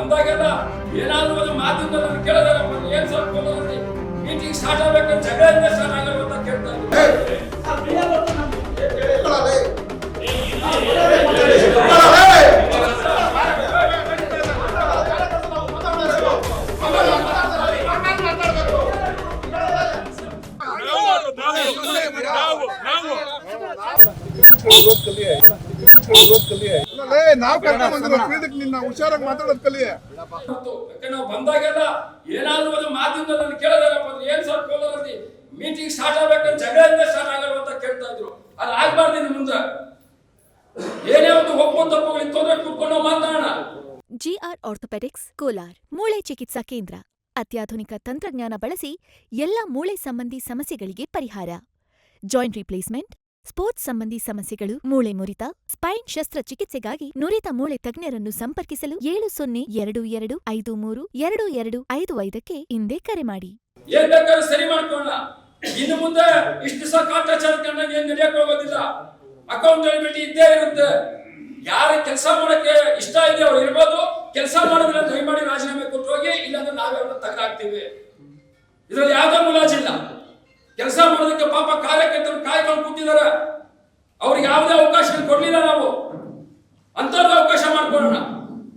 ಬಂದಾಗೆಲ್ಲ ಏನಾದ್ರು ಒಂದು ಮಾತಿಂದ ನಾನು ಕೇಳಿದ್ರೆ ಏನ್ ಸ್ವಲ್ಪ ಮೀಟಿಂಗ್ ಸ್ಟಾರ್ಟ್ ಆಗ್ಬೇಕಂತ ಜಗಳ ಸ್ಟಾರ್ಟ್ ಆಗಲ್ಲ ಅಂತ ಕೇಳ್ತಾ ಇದ್ದೀನಿ. ಹುಷಾರಾಗಿ ಮಾತಾಡೋದು ಕಲಿಯ. ನಾವು ಬಂದಾಗೆಲ್ಲ ಏನಾದ್ರು ಒಂದು ಮಾತಿಂದ ನಾನು ಕೇಳಿದಾರಪ್ಪ ಏನ್ ಸ್ವಲ್ಪ ಮೀಟಿಂಗ್ ಸ್ಟಾರ್ಟ್ ಆಗ್ಬೇಕಂತ ಜಗಳ ಸ್ಟಾರ್ಟ್ ಆಗಲ್ಲ ಅಂತ ಕೇಳ್ತಾ ಇದ್ರು. ಅದು ಆಗ್ಬಾರ್ದು ಇನ್ನು ಮುಂದೆ. ಏನೇ ಒಂದು ಒಪ್ಪಂದ ತಪ್ಪುಗಳಿಗೆ ತೊಂದರೆ ಕೂತ್ಕೊಂಡು ಮಾತಾಡೋಣ. ಜಿಆರ್ ಆರ್ಥೋಪೆಡಿಕ್ಸ್ ಕೋಲಾರ್ ಮೂಳೆ ಚಿಕಿತ್ಸಾ ಕೇಂದ್ರ ಅತ್ಯಾಧುನಿಕ ತಂತ್ರಜ್ಞಾನ ಬಳಸಿ ಎಲ್ಲ ಮೂಳೆ ಸಂಬಂಧಿ ಸಮಸ್ಯೆಗಳಿಗೆ ಪರಿಹಾರ. ಜಾಯಿಂಟ್ ರಿಪ್ಲೇಸ್ಮೆಂಟ್, ಸ್ಪೋರ್ಟ್ಸ್ ಸಂಬಂಧಿ ಸಮಸ್ಯೆಗಳು, ಮೂಳೆ ಮುರಿತ, ಸ್ಪೈನ್ ಶಸ್ತ್ರಚಿಕಿತ್ಸೆಗಾಗಿ ನುರಿತ ಮೂಳೆ ತಜ್ಞರನ್ನು ಸಂಪರ್ಕಿಸಲು 7022532255ಕ್ಕೆ ಹಿಂದೆ ಕರೆ ಮಾಡಿ. ಏನ್ ಬೇಕಾದ್ರೂ ಸರಿ ಮಾಡ್ಕೊಳ್ಳೋಣ. ಇನ್ನು ಮುಂದೆ ಇಷ್ಟು ದಿವಸ ಕಾಟಾಚಾರ ಕಂಡಂಗೆ ಏನ್ ನಡೆಯಕ್ ಹೋಗೋದಿಲ್ಲ. ಅಕೌಂಟಬಿಲಿಟಿ ಇದ್ದೇ ಇರುತ್ತೆ. ಯಾರ ಕೆಲಸ ಮಾಡಕ್ಕೆ ಇಷ್ಟ ಇದೆ ಅವ್ರು ಇರ್ಬೋದು. ಕೆಲಸ ಮಾಡೋದಿಲ್ಲ ದಯಮಾಡಿ ರಾಜೀನಾಮೆ ಕೊಟ್ಟು ಹೋಗಿ, ಇಲ್ಲಾಂದ್ರೆ ನಾವೇ ಅವ್ರನ್ನ ತೆಗೆದಾಕ್ತೀವಿ. ಇದ್ರಲ್ಲಿ ಯಾವ್ದೇ ಮುಲಾಜಿಲ್ಲ. ಕೆಲಸ ಮಾಡೋದಕ್ಕೆ ಪಾಪ ಕಾರ್ಯಕರ್ತರು ಕಾಯ್ಕೊಂಡು ಕೂತಿದ್ದಾರೆ. ಅವ್ರಿಗೆ ಯಾವುದೇ ಅವಕಾಶ ಕೊಡ್ಲಿಲ್ಲ ನಾವು. ಅಂತವ್ರಿಗೆ ಅವಕಾಶ ಮಾಡ್ಕೊಳ್ಳೋಣ.